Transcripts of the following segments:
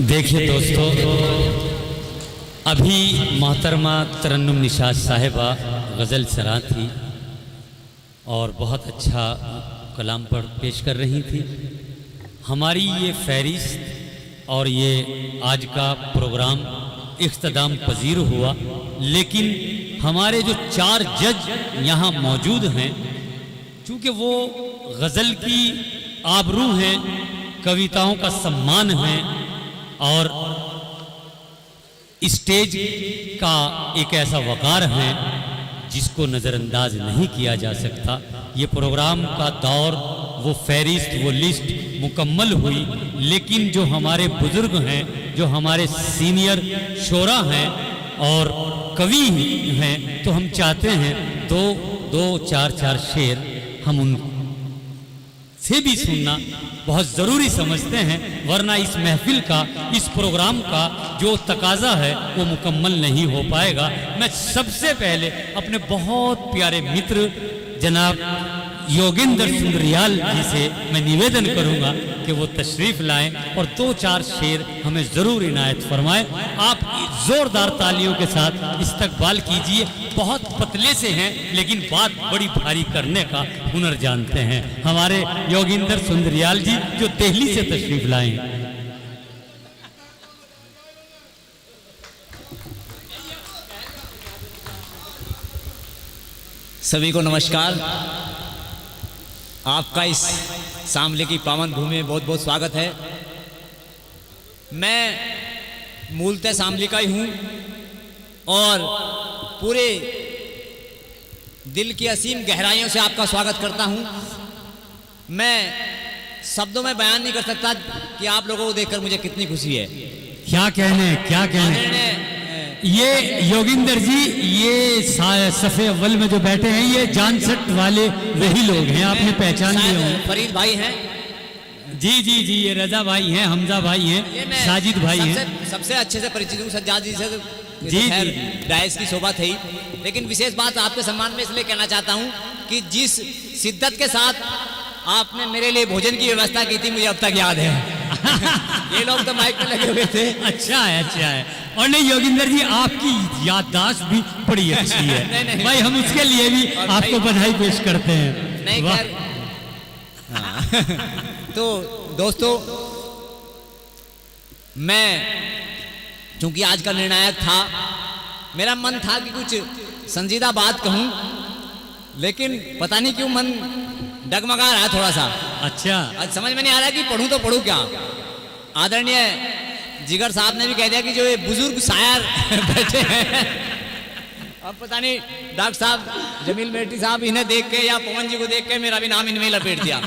देखिए दोस्तों, अभी मोहतरमा तरन्नुम निशात साहिबा गज़ल सरा थी और बहुत अच्छा कलाम पर पेश कर रही थी। हमारी ये फहरिस्त और ये आज का प्रोग्राम इख्तिताम पजीर हुआ, लेकिन हमारे जो 4 जज यहाँ मौजूद हैं, चूँकि वो गज़ल की आबरू हैं, कविताओं का सम्मान है और स्टेज का एक ऐसा वक़ार है जिसको नज़रअंदाज नहीं किया जा सकता। ये प्रोग्राम का दौर, वो फहरिस्त, वो लिस्ट मुकम्मल हुई, लेकिन जो हमारे बुज़ुर्ग हैं, जो हमारे सीनियर शोरा हैं और कवि हैं, तो हम चाहते हैं दो चार शेर हम उन से भी सुनना बहुत ज़रूरी समझते हैं, वरना इस महफिल का, इस प्रोग्राम का जो तकाजा है वो मुकम्मल नहीं हो पाएगा। मैं सबसे पहले अपने बहुत प्यारे मित्र जनाब योगेंद्र सुंदरियाल जी से मैं निवेदन करूंगा कि वो तशरीफ़ लाएं और 2-4 शेर हमें ज़रूर इनायत फरमाएं। आप ज़ोरदार तालियों के साथ इस्तकबाल कीजिए। बहुत पतले से हैं लेकिन बात बड़ी भारी करने का हुनर जानते हैं, हमारे योगेंद्र सुंदरियाल जी जो दिल्ली से तशरीफ़ लाएं। सभी को नमस्कार। आपका इस शामली की पावन भूमि में बहुत बहुत स्वागत है। मैं मूलतः शामली का ही हूँ और पूरे दिल की असीम गहराइयों से आपका स्वागत करता हूँ। मैं शब्दों में बयान नहीं कर सकता कि आप लोगों को देखकर मुझे कितनी खुशी है। क्या कहने ये योगिंदर जी, ये सफ़े अव्वल में जो बैठे हैं ये जानसट वाले वही लोग हैं, आपने पहचान लिए होंगे। फरीद भाई हैं जी, ये रजा भाई हैं, हमजा भाई हैं, साजिद भाई हैं। सबसे अच्छे से परिचित हूँ सज्जाद जी से। जी, डायस की शोभा थी, लेकिन विशेष बात आपके सम्मान में इसलिए कहना चाहता हूँ कि जिस शिद्दत के साथ आपने मेरे लिए भोजन की व्यवस्था की थी मुझे अब तक याद है। ये लोग तो माइक में लगे हुए थे। अच्छा है। और नहीं योगिंदर जी, आपकी याददाश्त भी बड़ी अच्छी है। नहीं। भाई हम उसके लिए भी आपको बधाई पेश करते हैं। नहीं खैर, तो दोस्तों, मैं चूंकि आज का निर्णायक था, मेरा मन था कि कुछ संजीदा बात कहूं, लेकिन पता नहीं क्यों मन डगमगा रहा है थोड़ा सा। अच्छा, आज समझ में नहीं आ रहा कि पढ़ूं तो पढ़ूं क्या। आदरणीय जिगर साहब ने भी कह दिया कि जो ये बुजुर्ग शायर बैठे हैं, अब पता नहीं डॉक्टर साहब जमील मेटी साहब इन्हें देख के या पवन जी को देख के मेरा भी नाम इनमें लपेट दिया।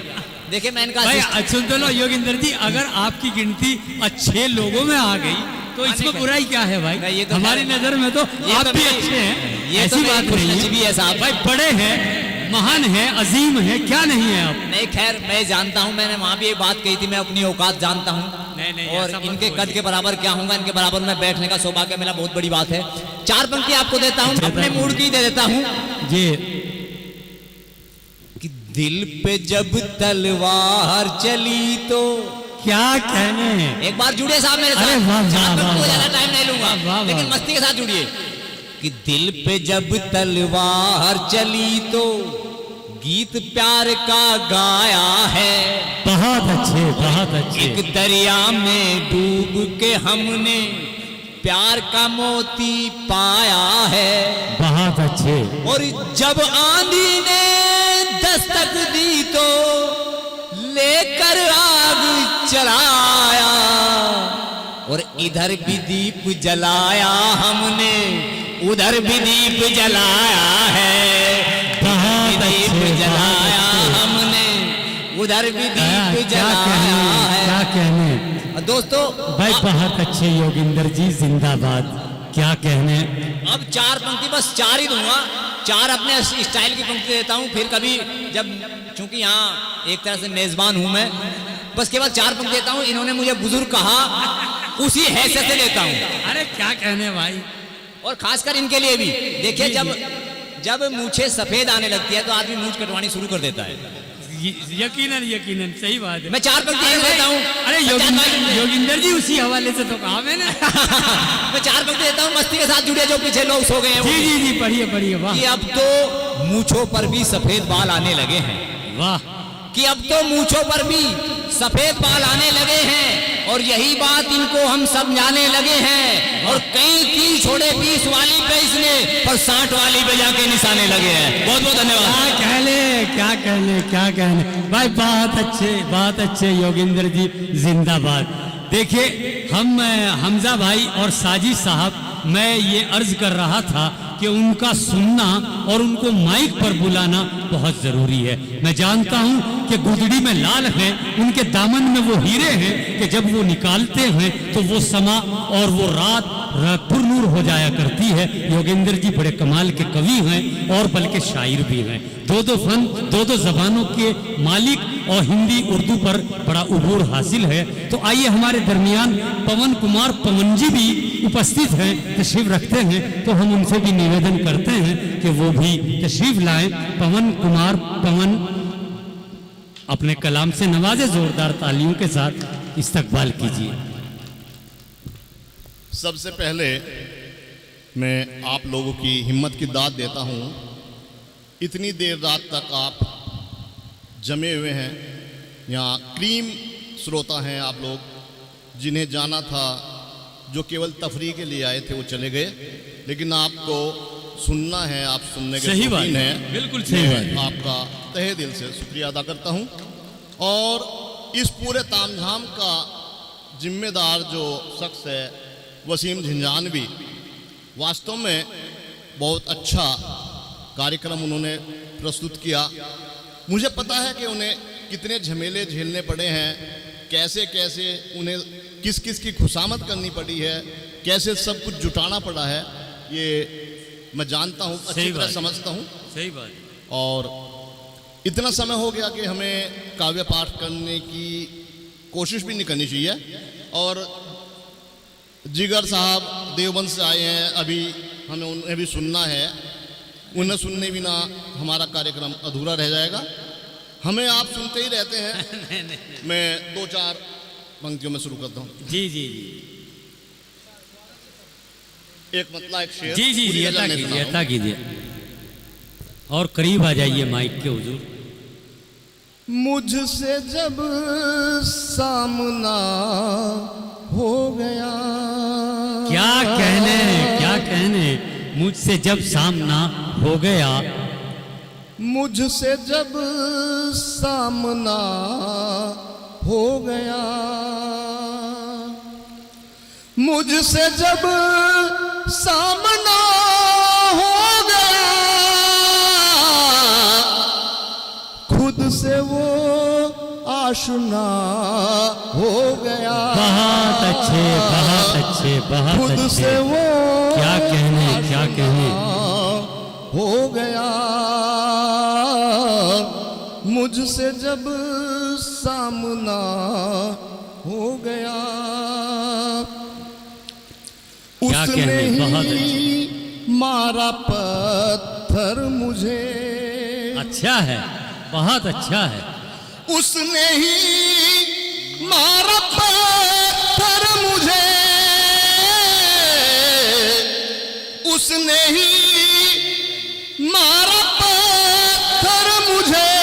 देखिए मैं इनका सुन तो लो योगिंदर जी, अगर आपकी गिनती अच्छे लोगों में आ गई तो इसमें बुराई क्या है भाई? ये तो हमारी नजर में तो आप भी अच्छे हैं, ये ऐसी बात नहीं है साहब। भाई बड़े हैं, महान है, अजीम है, क्या नहीं है आप? नहीं खैर, मैं जानता हूँ, मैंने वहाँ भी एक बात कही थी, मैं अपनी औकात जानता हूँ। नहीं, और इनके कद के बराबर क्या होगा, इनके बराबर में बैठने का सौभाग्य मिला, बहुत बड़ी बात है। 4 पंक्ति आपको देता हूँ, अपने मूड की दे देता हूँ जी। कि दिल पे जब तलवार चली तो क्या कहने हैं। एक बार जुड़िए साहब मेरे साथ। 4 पंक्ति को ज्यादा टाइम नहीं लूंगा, लेकिन मस्ती के साथ जुड़िए। कि दिल पे जब तलवार चली तो गीत प्यार का गाया है। बहुत अच्छे। एक दरिया में डूब के हमने प्यार का मोती पाया है। बहुत अच्छे। और जब आंधी ने दस्तक दी तो लेकर आग चलाया, और इधर भी दीप जलाया हमने, उधर भी दीप जलाया है। दीप जलाया हमने, उधर भी दीप जलाया है। क्या कहने दोस्तों। भाई बहुत अच्छे योगिंदर जी, जिंदाबाद। क्या कहने। अब 4 पंक्ति, बस 4 ही दूंगा, 4 अपने स्टाइल की पंक्ति देता हूँ। फिर कभी जब, चूंकि यहाँ एक तरह से मेजबान हूँ मैं, बस केवल 4 पंक्ति देता हूँ। इन्होंने मुझे बुजुर्ग कहा, उसी हैसियत से देता हूँ। अरे क्या कहने भाई। और खासकर इनके लिए भी देखिए, जब मूछें सफेद आने लगती है तो आदमी मूछ कटवानी शुरू कर देता है। यकीनन यकीनन सही बात है। मैं 4 पंक्ति कह देता हूँ। अरे योगिंदर जी उसी हवाले से तो कहा मैंने। मैं 4 पंक्ति देता हूँ, मस्ती के साथ जुड़े जो पीछे लोग सो गए हैं वो। जी जी जी, पढ़िए पढ़िए। वाह कि अब तो मूंछों पर भी सफेद बाल आने लगे हैं। वाह। कि अब तो मूंछों पर भी सफेद बाल आने लगे हैं और यही बात इनको हम समझाने लगे हैं। और कई तीर छोड़े 20 वाली पे इसने पर 60 वाली पे जाके निशाने लगे हैं। बहुत बहुत धन्यवाद। क्या कहने भाई, बहुत अच्छे योगेंद्र जी, जिंदाबाद। देखिए हमजा भाई और साजिद साहब, मैं ये अर्ज कर रहा था कि उनका सुनना और उनको माइक पर बुलाना बहुत जरूरी है। मैं जानता हूं कि गुदड़ी में लाल हैं, उनके दामन में वो हीरे हैं कि जब वो निकालते हैं तो वो समा और वो रात पुरनूर हो जाया करती है। योगेंद्र जी बड़े कमाल के कवि हैं और बल्कि शायर भी हैं। दो जबानों के मालिक और हिंदी उर्दू पर बड़ा उबूर हासिल है। तो आइए हमारे दरमियान पवन कुमार पवन जी भी उपस्थित हैं, तशरीफ रखते हैं, तो हम उनसे भी निवेदन करते हैं कि वो भी तशरीफ लाएं। पवन कुमार पवन अपने कलाम से नवाजे, जोरदार तालियों के साथ इस्तकबाल कीजिए। सबसे पहले मैं आप लोगों की हिम्मत की दाद देता हूँ। इतनी देर रात तक आप जमे हुए हैं, यहाँ क्रीम श्रोता हैं आप लोग, जिन्हें जाना था, जो केवल तफरीह के लिए आए थे वो चले गए, लेकिन आपको सुनना है, आप सुनने के सही बात है। बिल्कुल सही बात। आपका तहे दिल से शुक्रिया अदा करता हूँ। और इस पूरे तामझाम का जिम्मेदार जो शख्स है वसीम झंझानवी, वास्तव में बहुत अच्छा कार्यक्रम उन्होंने प्रस्तुत किया। मुझे पता है कि उन्हें कितने झमेले झेलने पड़े हैं, कैसे कैसे उन्हें किस किस की खुशामद करनी पड़ी है, कैसे सब कुछ जुटाना पड़ा है, ये मैं जानता हूँ, अच्छी तरह समझता हूँ। सही बात। और इतना समय हो गया कि हमें काव्य पाठ करने की कोशिश भी नहीं करनी चाहिए। और जिगर साहब देवबंद से आए हैं, अभी हमें उन्हें भी सुनना है। उन्हें सुनने बिना हमारा कार्यक्रम अधूरा रह जाएगा। हमें आप सुनते ही रहते हैं। मैं 2-4 पंक्तियों में शुरू करता हूँ। जी जी एक मतला एक शेर। जी जी जी, अता कीजिए और करीब आ जाइए माइक के हुजूर। मुझसे जब सामना हो गया, क्या कहने मुझसे जब सामना हो गया, मुझसे जब सामना हो गया, मुझसे जब सामना हो गया, खुद से वो आशना हो गया। बहुत अच्छे खुद से वो क्या कहने हो गया, मुझसे जब सामना हो गया, उसने ही मारा पत्थर मुझे। अच्छा है, बहुत अच्छा है। उसने ही मारा पत्थर मुझे, उसने ही मारा पत्थर मुझे,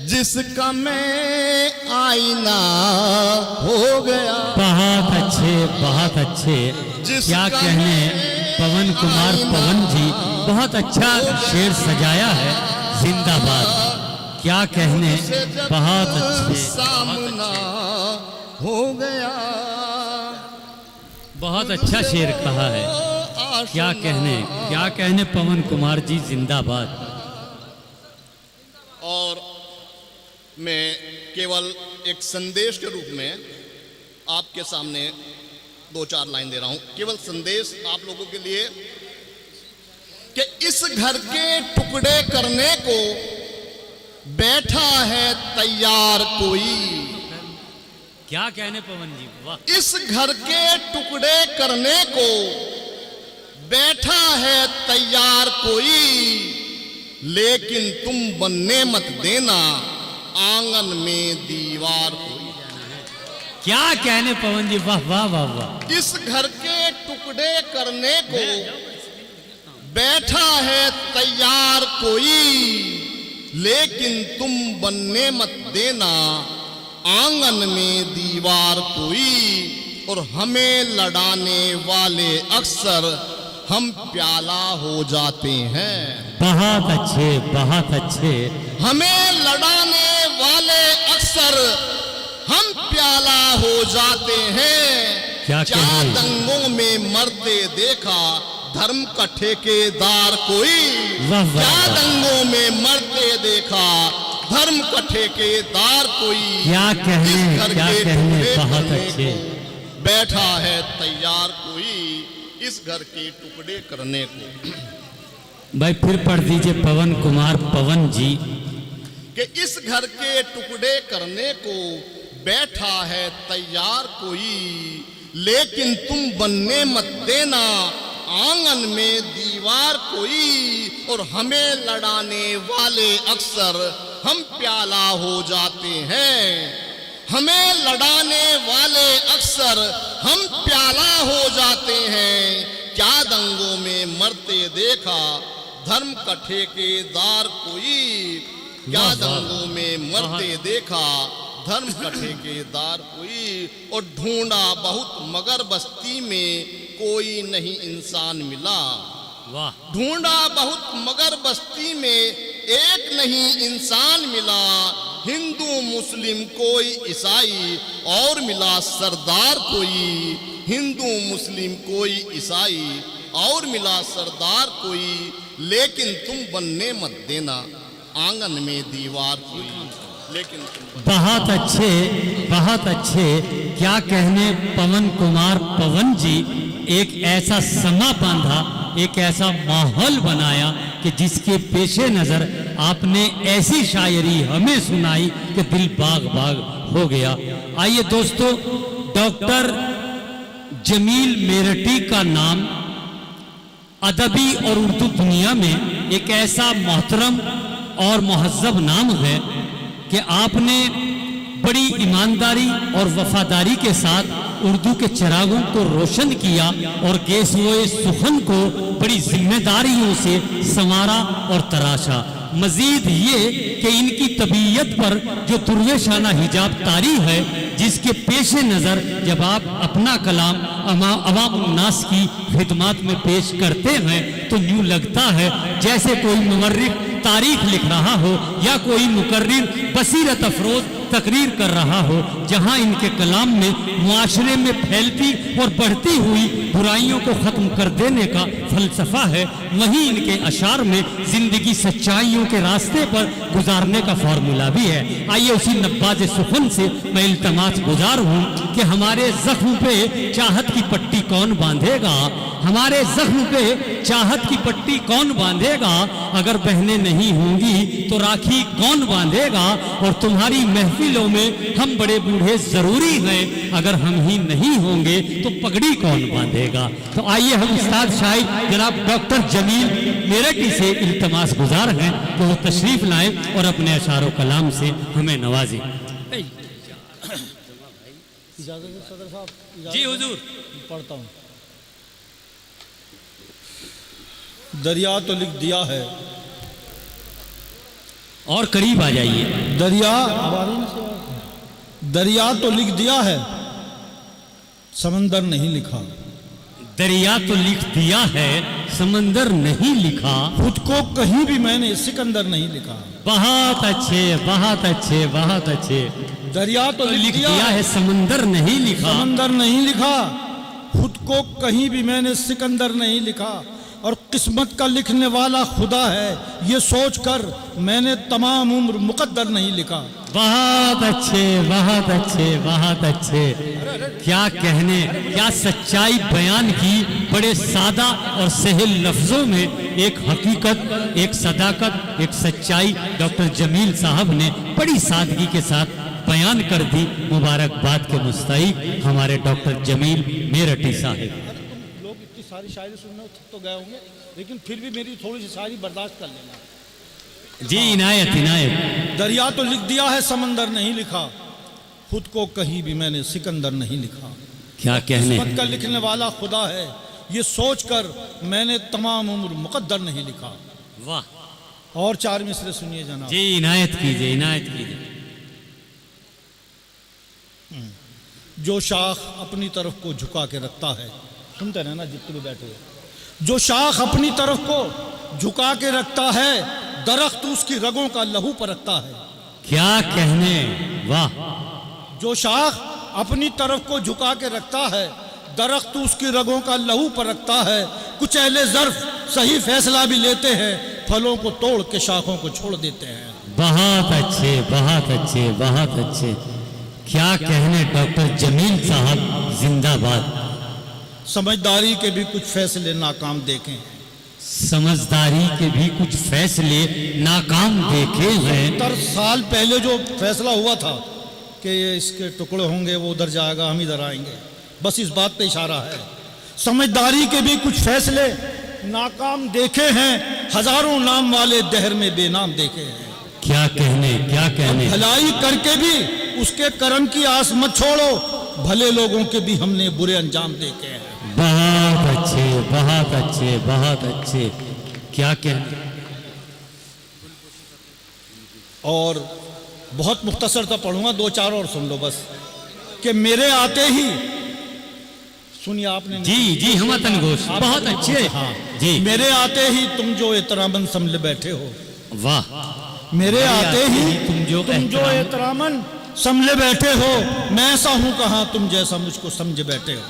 जिसका मैं आईना हो गया। बहुत अच्छे क्या कहने पवन कुमार पवन जी, बहुत अच्छा शेर सजाया है, जिंदाबाद। क्या कहने, बहुत अच्छे, सामना हो गया, बहुत अच्छा शेर कहा है। क्या कहने पवन कुमार जी, जिंदाबाद। और मैं केवल एक संदेश के रूप में आपके सामने 2-4 लाइन दे रहा हूं, केवल संदेश आप लोगों के लिए कि इस घर के टुकड़े करने को बैठा है तैयार कोई। क्या कहने पवन जी, वाह। इस घर के टुकड़े करने को बैठा है तैयार कोई, लेकिन तुम बनने मत देना आंगन में दीवार कोई। क्या कहने पवन जी, वाह वाह वाह वाह। इस घर के टुकड़े करने को बैठा है तैयार कोई, लेकिन तुम बनने मत देना आंगन में दीवार कोई। और हमें लड़ाने वाले अक्सर हम प्याला हो जाते हैं। बहुत अच्छे, बहुत अच्छे। हमें लड़ाने वाले अक्सर हम प्याला हो जाते हैं। क्या दंगों में मरते देखा धर्म का ठेकेदार कोई। वाह वाह क्या वाह। दंगों में मरते देखा धर्म का ठेकेदार कोई। क्या कहने, इस घर क्या के कहने, टुकड़े बहुत करने अच्छे। को बैठा है तैयार कोई, इस घर के टुकड़े करने को। भाई फिर पढ़ दीजिए पवन कुमार पवन जी। कि इस घर के टुकड़े करने को बैठा है तैयार कोई, लेकिन तुम बनने मत देना आंगन में दीवार कोई। और हमें लड़ाने वाले अक्सर हम प्याला हो जाते हैं। हमें लड़ाने वाले अक्सर हम प्याला हो जाते हैं। क्या दंगों में मरते देखा धर्म का ठेकेदार कोई। क्या दंगों में मरते देखा धर्म का ठेकेदार कोई। और ढूंढा बहुत मगर बस्ती में कोई नहीं इंसान मिला। वाह। ढूंढा बहुत मगर बस्ती में एक नहीं इंसान मिला। हिंदू मुस्लिम कोई ईसाई और मिला सरदार कोई। हिंदू मुस्लिम कोई ईसाई और मिला सरदार कोई, लेकिन तुम बनने मत देना आंगन में दीवार कोई। लेकिन बहुत अच्छे, बहुत अच्छे। क्या कहने पवन कुमार पवन जी। एक ऐसा समा बांधा, एक ऐसा माहौल बनाया कि जिसके पेशे नजर आपने ऐसी शायरी हमें सुनाई कि दिल बाग बाग हो गया। आइए दोस्तों, डॉक्टर जमील मेरठी का नाम अदबी और उर्दू दुनिया में एक ऐसा मोहतरम और मुहज्जब नाम है कि आपने बड़ी ईमानदारी और वफादारी के साथ उर्दू के चिरागों को रोशन किया और गेसोए सुखन को बड़ी जिम्मेदारियों से संवारा और तराशा। मजीद ये कि इनकी तबीयत पर जो तुर्यशाना हिजाब तारी है, जिसके पेश नज़र जब आप अपना कलाम अवाम उन्नास की खिदमत में पेश करते हैं तो यूँ लगता है जैसे कोई मुवर्रिख तारीख लिख रहा हो या कोई मुकर्रिर बसीरत अफरोज तकरीर कर रहा हो। जहां इनके कलाम में मुआशरे में फैलती और बढ़ती हुई बुराइयों को ख़त्म कर देने का फलसफा है, वहीं इनके अशार में ज़िंदगी सच्चाइयों के रास्ते पर गुजारने का फार्मूला भी है। आइए उसी नब्बाज सुखन से मैं इल्तमास गुजार हूँ कि हमारे ज़ख्म पे चाहत की पट्टी कौन बांधेगा। हमारे ज़ख्म पे चाहत की पट्टी कौन बांधेगा। अगर बहनें नहीं होंगी तो राखी कौन बांधेगा। और तुम्हारी महफिलों में हम बड़े बूढ़े जरूरी हैं, अगर हम ही नहीं होंगे तो पगड़ी कौन बांधेगा। तो आइए हम उस्ताद शायर जनाब डॉक्टर जमील मेरठी से इल्तमास गुजार हैं कि वो तशरीफ लाएं और अपने अशारो कलाम से हमें नवाजें। जी हुजूर। पढ़ता हूँ। दरिया तो लिख दिया है, और करीब आ जाइए। दरिया तो लिख दिया है, समंदर नहीं लिखा। दरिया तो लिख दिया है, समंदर नहीं लिखा। खुद को कहीं भी मैंने सिकंदर नहीं लिखा। बहुत अच्छे, बहुत अच्छे, बहुत अच्छे। दरिया तो लिख दिया है, समंदर नहीं लिखा। समंदर नहीं लिखा। खुद को कहीं भी मैंने सिकंदर नहीं लिखा। और किस्मत का लिखने वाला खुदा है, ये सोचकर मैंने तमाम उम्र मुकद्दर नहीं लिखा। बहुत अच्छे, बहुत अच्छे, बहुत अच्छे। क्या कहने, क्या सच्चाई बयान की बड़े सादा और सहल लफ्जों में। एक हकीकत, एक सदाकत, एक सच्चाई डॉक्टर जमील साहब ने बड़ी सादगी के साथ बयान कर दी। मुबारकबाद के मुस्तहिक हमारे डॉक्टर जमील मेरठी साहब। लोग इतनी सारी शायरी सुनने तो गए होंगे, लेकिन फिर भी मेरी थोड़ी सी शायरी बर्दाश्त कर लेना। जी इनायत इनायत। दरिया तो लिख दिया है, समंदर नहीं लिखा। खुद को कहीं भी मैंने सिकंदर नहीं लिखा। क्या कहने। किस्मत का लिखने वाला खुदा है, ये सोचकर मैंने तमाम उम्र मुकद्दर नहीं लिखा। वाह। और 4 मिसरे सुनिए जनाब। जी इनायत कीजिए इनायत कीजिए। जो शाख अपनी तरफ को झुका के रखता है, सुनते रहे ना जितने भी बैठे हो, जो शाख अपनी तरफ को झुका के रखता है, दरख्त उसकी रगों का लहू पर रखता है। क्या कहने। वाह। जो शाख अपनी तरफ को झुका के रखता है, दरख्त उसकी रगों का लहू पर रखता है। कुछ अहले ज़र्फ सही फैसला भी लेते हैं, फलों को तोड़ के शाखों को छोड़ देते हैं। बहुत अच्छे बहुत अच्छे बहुत अच्छे। क्या कहने डॉक्टर जमील साहब जिंदाबाद। समझदारी के भी कुछ फैसले नाकाम देखे, समझदारी के भी कुछ फैसले नाकाम देखे हैं। 70 साल पहले जो फैसला हुआ था कि ये इसके टुकड़े होंगे, वो उधर जाएगा, हम इधर आएंगे, बस इस बात पे इशारा है। समझदारी के भी कुछ फैसले नाकाम देखे हैं, हजारों नाम वाले दहर में बेनाम देखे हैं। क्या कहने क्या कहने। भलाई करके भी उसके कर्म की आस मत छोड़ो, भले लोगों के भी हमने बुरे अंजाम देखे हैं। बहुत अच्छे बहुत अच्छे बहुत अच्छे। क्या कहने। और बहुत मुख्तसर सा पढ़ूंगा, 2-4 और सुन लो बस। कि मेरे आते ही, सुनिए आपने। जी जी हम तनगोश बहुत अच्छे। हाँ जी। मेरे आते ही तुम जो एहतरामन समझे बैठे हो। वाह। मेरे आते ही तुम जो एहतरामन समझे बैठे हो, मैं ऐसा हूँ कहाँ तुम जैसा मुझको समझे बैठे हो।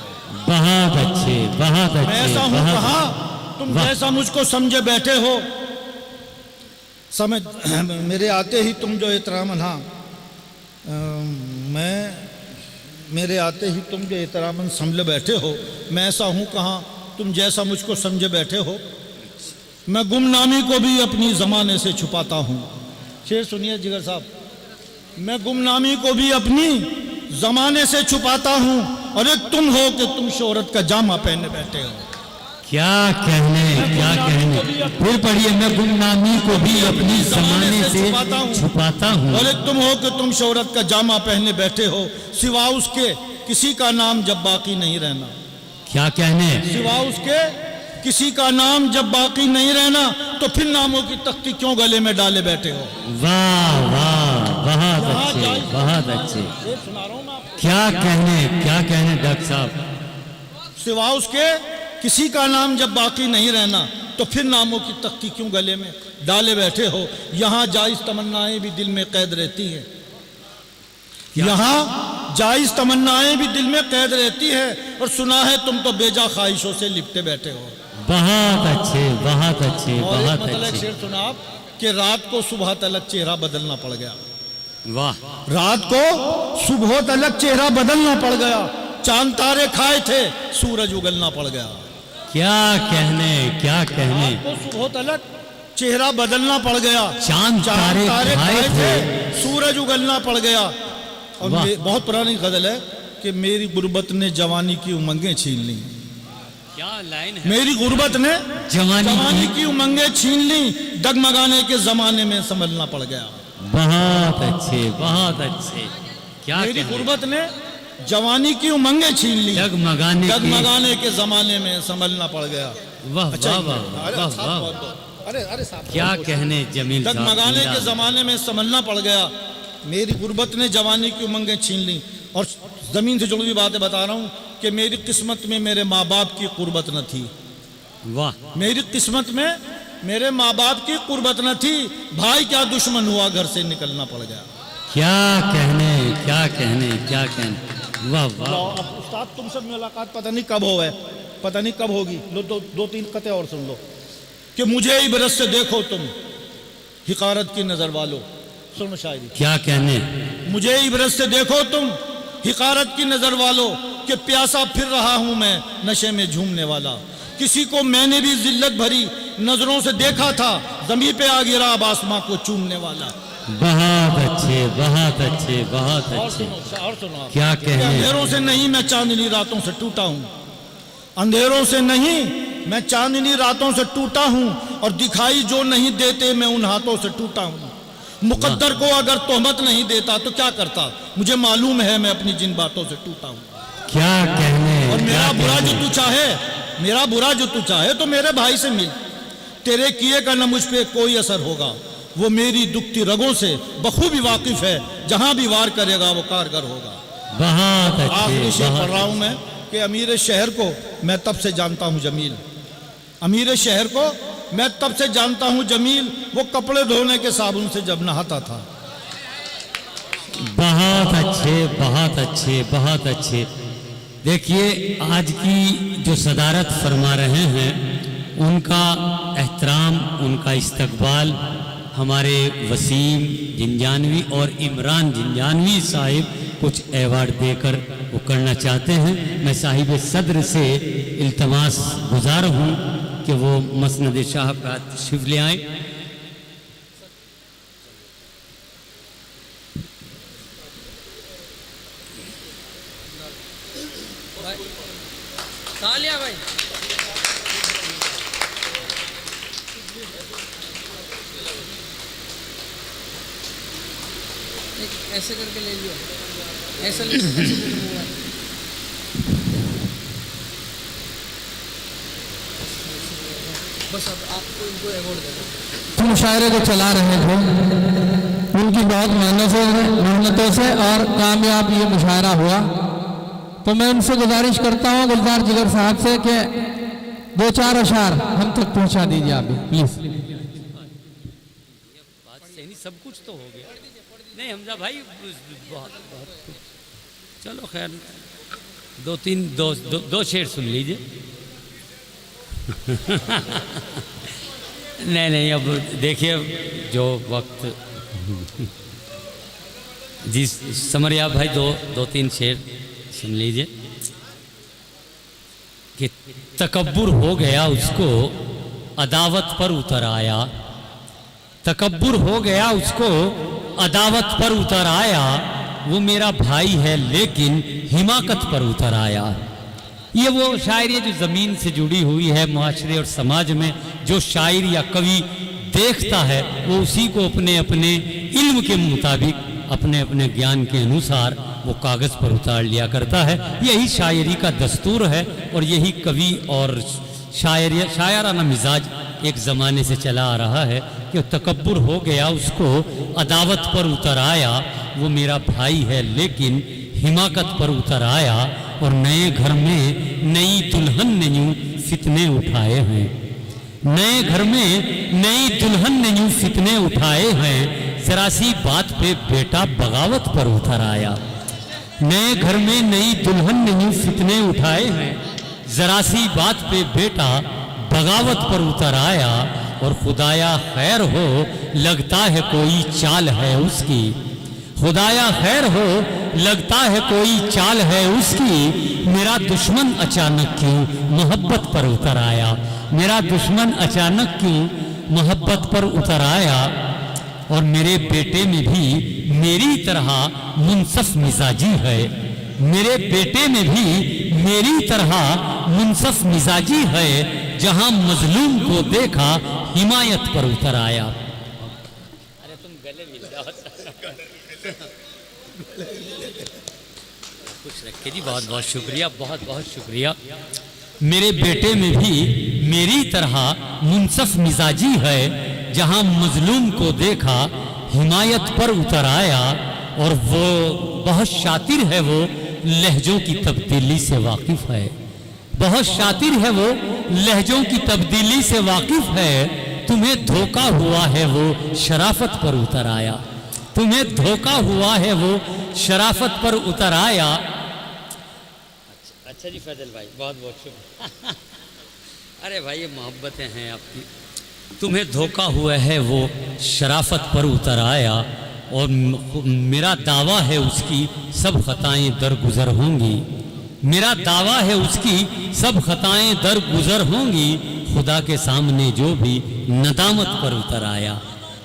बहुत अच्छे बहुत अच्छे। मैं ऐसा हूँ कहाँ तुम जैसा मुझको समझे बैठे हो। समझ मेरे आते ही तुम जो एहतरामन, हाँ मेरे आते ही तुम जो एहतरामन समझे बैठे हो, मैं ऐसा हूँ कहाँ तुम जैसा मुझको समझे बैठे हो। मैं गुमनामी को भी अपनी ज़माने से छुपाता हूँ। शेर सुनिए जिगर साहब। मैं गुमनामी को भी अपनी ज़माने से छुपाता हूँ, और एक तुम हो कि तुम शोहरत का जामा पहने बैठे हो। क्या कहने क्या कहने। फिर पढ़िए। मैं गुमनामी को भी अपनी ज़माने से छुपाता हूँ, और एक तुम हो कि तुम शोहरत का जामा पहने बैठे हो। सिवा उसके किसी का नाम जब बाकी नहीं रहना। क्या कहने। सिवा उसके किसी का नाम जब बाकी नहीं रहना, तो फिर नामों की तख्ती क्यों गले में डाले बैठे हो। वाह वाह बहुत अच्छे बहुत अच्छे। क्या कहने डॉक्टर साहब। सिवा उसके किसी का नाम जब बाकी नहीं रहना, तो फिर नामों की तख्ती क्यों गले में डाले बैठे हो। यहाँ जायज़ तमन्नाएं भी दिल में कैद रहती हैं। यहाँ जायज़ तमन्नाएं भी दिल में कैद रहती है, और सुना है तुम तो बेजा ख्वाहिशों से लिपटे बैठे हो। बहुत अच्छे बहुत अच्छे और एक बहुत मतलब एक अच्छे। शेर सुना आप कि रात को सुबह तलक चेहरा बदलना पड़ गया। वाह। रात को सुबह तलक चेहरा बदलना पड़ गया। चांद तारे खाए थे, सूरज उगलना पड़ गया। क्या कहने क्या कहने। रात को सुबह तलक चेहरा बदलना पड़ गया। चांद तारे खाए थे, सूरज उगलना पड़ गया। और वाह। बहुत पुरानी गजल है कि मेरी गुर्बत ने जवानी की उमंगें छीन ली। क्या लाइन है। मेरी गुर्बत ने जवानी की उमंगें छीन ली, डगमगाने के जमाने में संभलना पड़ गया। बहुत अच्छे बहुत अच्छे। क्या मेरी कहने। गुर्बत ने जवानी की उमंगें छीन ली, डगमगाने के जमाने में संभलना पड़ गया। वाह अच्छा, वाह वाह अरे वाह साहब, वाह। बहुत- अरे साहब, क्या कहने जमील साहब। डगमगाने के जिंदाबाद। जमाने में संभलना पड़ गया। मेरी गुर्बत ने जवानी की उमंगें छीन ली। और जमीन से जुड़ी हुई बातें बता रहा हूँ कि मेरी किस्मत में मेरे माँ बाप की कुर्बत न थी। वाह। मेरी किस्मत में मेरे माँ बाप की कुर्बत न थी। भाई क्या दुश्मन हुआ, घर से निकलना पड़ गया। क्या कहने क्या कहने क्या कहने। वाह वाह। अब उस्ताद तुमसे मुलाकात पता नहीं कब हो है, पता नहीं कब होगी। लो दो तीन कते और सुन लो। कि मुझे इबरत से देखो तुम हिकारत की नजर वालो। सुनो शायरी। क्या कहने। मुझे इबरत से देखो तुम हिकारत की नजर वालो, कि प्यासा फिर रहा हूं मैं नशे में झूमने वाला। किसी को मैंने भी जिल्लत भरी नजरों से देखा था, जमीन पे आ गिरा अब आसमां को चूमने वाला। बहुत अच्छे बहुत अच्छे बहुत और अच्छे। सुनो आप। क्या कहने। अंधेरों से नहीं मैं चांदनी रातों से टूटा हूं। अंधेरों से नहीं मैं चांदनी रातों से टूटा हूं और दिखाई जो नहीं देते मैं उन हाथों से टूटा हूं। मुकद्दर को अगर तोहमत नहीं देता तो क्या करता, मुझे मालूम है मैं अपनी जिन बातों से टूटा हूं। क्या कहने। और मेरा क्या बुरा कहने। जो तू चाहे, मेरा बुरा जो तू चाहे तो मेरे भाई से मिल, तेरे किए का न मुझ पे कोई असर होगा। वो मेरी दुखती रगों से बखूबी वाकिफ है, जहां भी वार करेगा वो कारगर होगा। बहुत आखिरी अच्छे, शेर पढ़ बहुत रहा हूं मैं कि अमीर शहर को मैं तब से जानता हूं जमील, अमीर शहर को मैं तब से जानता हूं जमील, वो कपड़े धोने के साबुन से जब नहाता था। बहुत अच्छे, बहुत अच्छे, बहुत अच्छे। देखिए आज की जो सदारत फरमा रहे हैं उनका एहतराम, उनका इस्तकबाल हमारे वसीम जिंजानवी और इमरान जिंजानवी साहिब कुछ अवार्ड देकर वो करना चाहते हैं। मैं साहिब सदर से इल्तमास गुजार हूँ कि वो मसनद शाह का तशरीफ ले आए। तालिया भाई। ऐसे करके ले लियो, ऐसे ले बस अब आपको इनको अवार्ड देना। मुशायरे को चला रहे थे, उनकी बहुत मेहनतों से और कामयाब ये मुशायरा हुआ। तो मैं उनसे गुजारिश करता हूँ गुलजार जिगर साहब से कि 2-4 अशार हम तक पहुँचा दीजिए आप भी प्लीज़। बात सही, सब कुछ तो हो गया। नहीं हमजा भाई बहुत बहुत चलो खैर, 2 शेर सुन लीजिए। नहीं अब देखिए जो वक्त जी समरिया भाई 2-3 शेर सुन लीजिए कि तकब्बुर हो गया उसको अदावत पर उतर आया, तकब्बुर हो गया उसको अदावत पर उतर आया, वो मेरा भाई है लेकिन हिमाकत पर उतर आया। ये वो शायरी है जो ज़मीन से जुड़ी हुई है, मुआशरे और समाज में जो शायर या कवि देखता है वो उसी को अपने अपने इल्म के मुताबिक, अपने अपने ज्ञान के अनुसार वो कागज़ पर उतार लिया करता है। यही शायरी का दस्तूर है और यही कवि और शायराना मिजाज एक ज़माने से चला आ रहा है कि तकब्बुर हो गया उसको अदावत पर उतर आया, वो मेरा भाई है लेकिन हिमाकत पर उतर आया। और नए घर में नई दुल्हन ने यूं फितने उठाए हैं, नए घर में नई दुल्हन ने यूं फितने उठाए हैं, जरा सी बात पे बेटा बगावत पर उतर आया। नए घर में नई दुल्हन ने यूं फितने उठाए हैं, जरा सी बात पे बेटा बगावत पर उतर आया। और खुदाया खैर हो लगता है कोई चाल है उसकी, खुदाया खैर हो लगता है कोई चाल है उसकी, मेरा दुश्मन अचानक क्यों मोहब्बत पर उतर आया, मेरा दुश्मन अचानक क्यों मोहब्बत पर उतर आया। और मेरे बेटे में भी मेरी तरह मुनसफ मिजाजी है, मेरे बेटे में भी मेरी तरह मुनसफ मिजाजी है, जहां मजलूम को देखा हिमायत पर उतर आया। अरे तुम गले मिल जाओ खुश रखे जी, बहुत बहुत शुक्रिया, बहुत बहुत शुक्रिया। मेरे बेटे में भी मेरी तरह मुनसफ मिजाजी है, जहां मजलूम को देखा हिमायत पर उतर आया। और वो बहुत शातिर है, वो लहजों की तब्दीली से वाकिफ है, बहुत शातिर है वो लहजों की तब्दीली से वाकिफ है। तुम्हें धोखा हुआ है वो शराफत पर उतर आया, तुम्हें धोखा हुआ है वो शराफत पर उतर आया। अच्छा जी फैजल भाई बहुत बहुत शुक्रिया। अरे भाई ये मोहब्बतें हैं आपकी। तुम्हें धोखा हुआ है वो शराफत पर उतर आया, और मेरा दावा है उसकी सब खताएं दरगुजर होंगी, मेरा दावा है उसकी सब खताएं दरगुजर होंगी। खुदा के सामने जो भी नदामत पर उतर आया,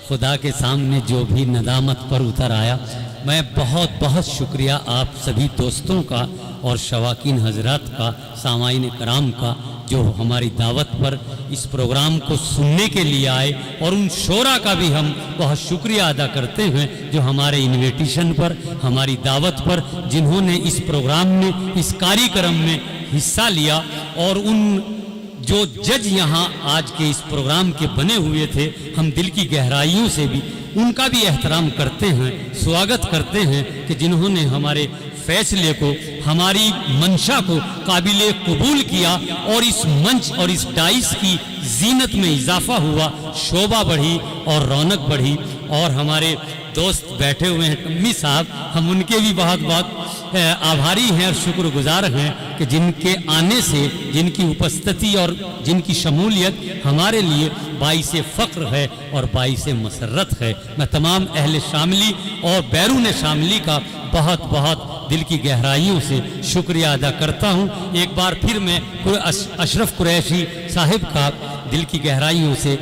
खुदा के सामने जो भी नदामत पर उतर आया। मैं बहुत बहुत शुक्रिया आप सभी दोस्तों का और शवाकीन हजरात का, सामाईन कराम का, जो हमारी दावत पर इस प्रोग्राम को सुनने के लिए आए, और उन शोरा का भी हम बहुत शुक्रिया अदा करते हैं जो हमारे इन्विटेशन पर, हमारी दावत पर, जिन्होंने इस प्रोग्राम में, इस कार्यक्रम में हिस्सा लिया, और उन जो जज यहाँ आज के इस प्रोग्राम के बने हुए थे, हम दिल की गहराइयों से भी उनका भी एहतराम करते हैं, स्वागत करते हैं कि जिन्होंने हमारे फैसले को, हमारी मंशा को काबिले कबूल किया, और इस मंच और इस डाइस की जीनत में इजाफा हुआ, शोभा बढ़ी और रौनक बढ़ी। और हमारे दोस्त बैठे हुए हैं टम्मी साहब, हम उनके भी बहुत बहुत आभारी हैं और शुक्रगुजार हैं कि जिनके आने से, जिनकी उपस्थिति और जिनकी शमूलियत हमारे लिए बाइस फ़ख्र है और बाइस मसरत है। मैं तमाम अहले शामिली और बैरून शामिली का बहुत बहुत दिल की गहराइयों से शुक्रिया अदा करता हूँ। एक बार फिर मैं अशरफ कुरैशी साहिब का दिल की गहराइयों से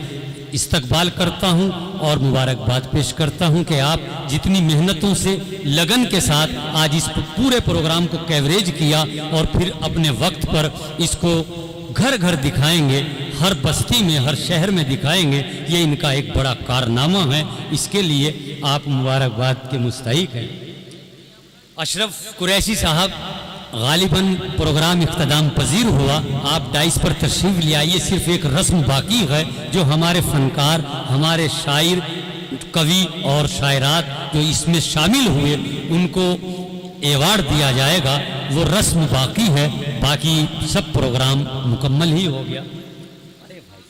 इस्तकबाल करता हूं और मुबारकबाद पेश करता हूं कि आप जितनी मेहनतों से, लगन के साथ आज इस पूरे प्रोग्राम को कवरेज किया, और फिर अपने वक्त पर इसको घर घर दिखाएंगे, हर बस्ती में, हर शहर में दिखाएंगे, ये इनका एक बड़ा कारनामा है। इसके लिए आप मुबारकबाद के मुस्तहिक हैं। अशरफ कुरैशी साहब, गालिबन प्रोग्राम इख्तिताम पजीर हुआ, आप डाइस पर तशरीफ़ ले आइए। सिर्फ एक रस्म बाकी है जो हमारे फनकार, हमारे शायर, कवि और शायरात जो इसमें शामिल हुए, उनको एवार्ड दिया जाएगा, वो रस्म बाकी है। बाकी सब प्रोग्राम मुकम्मल ही हो गया। अरे भाई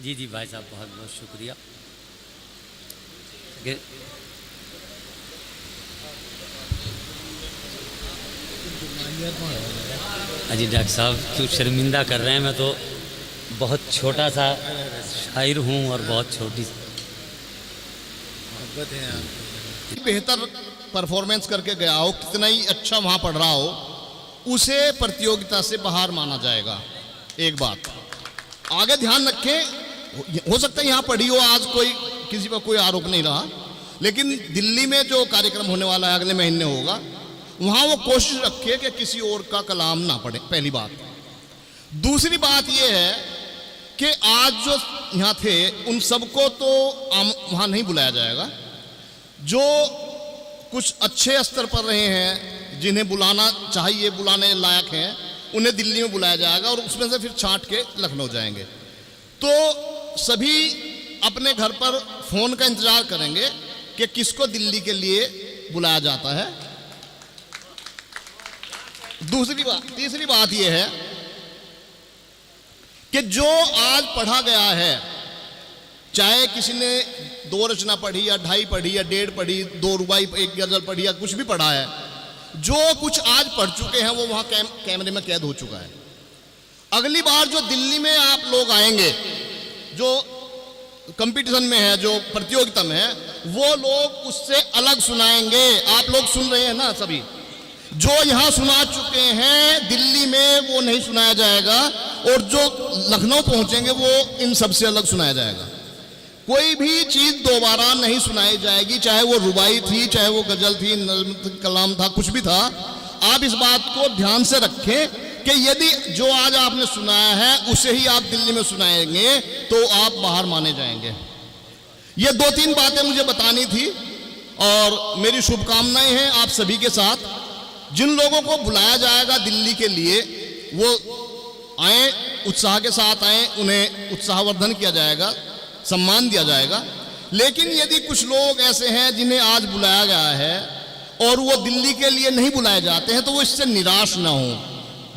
जी, जी भाई साहब, बहुत बहुत शुक्रिया। अजी डॉक्टर साहब क्यों शर्मिंदा कर रहे हैं? मैं तो बहुत छोटा सा शायर हूँ और बहुत छोटी बेहतर परफॉर्मेंस करके गया हो, कितना ही अच्छा वहाँ पढ़ रहा हो, उसे प्रतियोगिता से बाहर माना जाएगा। एक बात आगे ध्यान रखें, हो सकता है यहाँ पढ़ी हो, आज कोई किसी पर कोई आरोप नहीं रहा, लेकिन दिल्ली में जो कार्यक्रम होने वाला है अगले महीने होगा, वहाँ वो कोशिश रखे कि किसी और का कलाम ना पढ़े, पहली बात। दूसरी बात ये है कि आज जो यहाँ थे उन सबको तो वहाँ नहीं बुलाया जाएगा। जो कुछ अच्छे स्तर पर रहे हैं, जिन्हें बुलाना चाहिए, बुलाने लायक हैं, उन्हें दिल्ली में बुलाया जाएगा, और उसमें से फिर छांट के लखनऊ जाएंगे। तो सभी अपने घर पर फ़ोन का इंतज़ार करेंगे कि किसको दिल्ली के लिए बुलाया जाता है। तीसरी बात यह है कि जो आज पढ़ा गया है, चाहे किसी ने 2 रचना पढ़ी या 2.5 पढ़ी या 1.5 पढ़ी, 2 रुबाई 1 गजल पढ़ी या कुछ भी पढ़ा है, जो कुछ आज पढ़ चुके हैं वो वहाँ कैमरे में कैद हो चुका है। अगली बार जो दिल्ली में आप लोग आएंगे, जो कंपटीशन में है, जो प्रतियोगिता में है, वो लोग उससे अलग सुनाएंगे। आप लोग सुन रहे हैं ना सभी, जो यहाँ सुना चुके हैं दिल्ली में वो नहीं सुनाया जाएगा, और जो लखनऊ पहुंचेंगे वो इन सबसे अलग सुनाया जाएगा। कोई भी चीज़ दोबारा नहीं सुनाई जाएगी, चाहे वो रुबाई थी, चाहे वो गजल थी, नज़्म कलाम था, कुछ भी था। आप इस बात को ध्यान से रखें कि यदि जो आज आपने सुनाया है उसे ही आप दिल्ली में सुनाएंगे तो आप बाहर माने जाएंगे। ये 2-3 बातें मुझे बतानी थी, और मेरी शुभकामनाएं हैं आप सभी के साथ। जिन लोगों को बुलाया जाएगा दिल्ली के लिए, वो आए, उत्साह के साथ आए, उन्हें उत्साहवर्धन किया जाएगा, सम्मान दिया जाएगा। लेकिन यदि कुछ लोग ऐसे हैं जिन्हें आज बुलाया गया है और वो दिल्ली के लिए नहीं बुलाए जाते हैं, तो वो इससे निराश ना हो,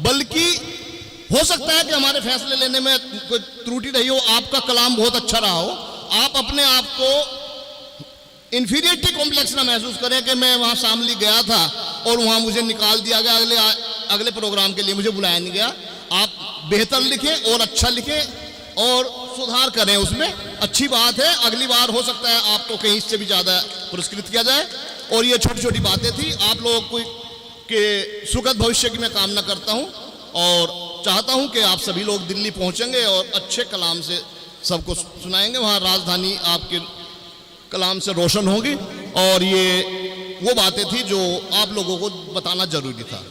बल्कि हो सकता है कि हमारे फैसले लेने में कोई त्रुटि रही हो, आपका कलाम बहुत अच्छा रहा हो, आप अपने आप को इन्फीरियरिटी कॉम्प्लेक्स ना महसूस करें कि मैं वहाँ शामली गया था और वहाँ मुझे निकाल दिया गया, अगले प्रोग्राम के लिए मुझे बुलाया नहीं गया। आप बेहतर लिखें और अच्छा लिखें और सुधार करें, उसमें अच्छी बात है। अगली बार हो सकता है आपको कहीं इससे भी ज़्यादा पुरस्कृत किया जाए। और ये छोटी छोटी बातें थी, आप लोगों को के सुखद भविष्य की मैं कामना करता हूँ और चाहता हूँ कि आप सभी लोग दिल्ली पहुँचेंगे और अच्छे कलाम से सबको सुनाएंगे। वहाँ राजधानी आपके कलाम से रोशन होगी। और ये वो बातें थी जो आप लोगों को बताना जरूरी था।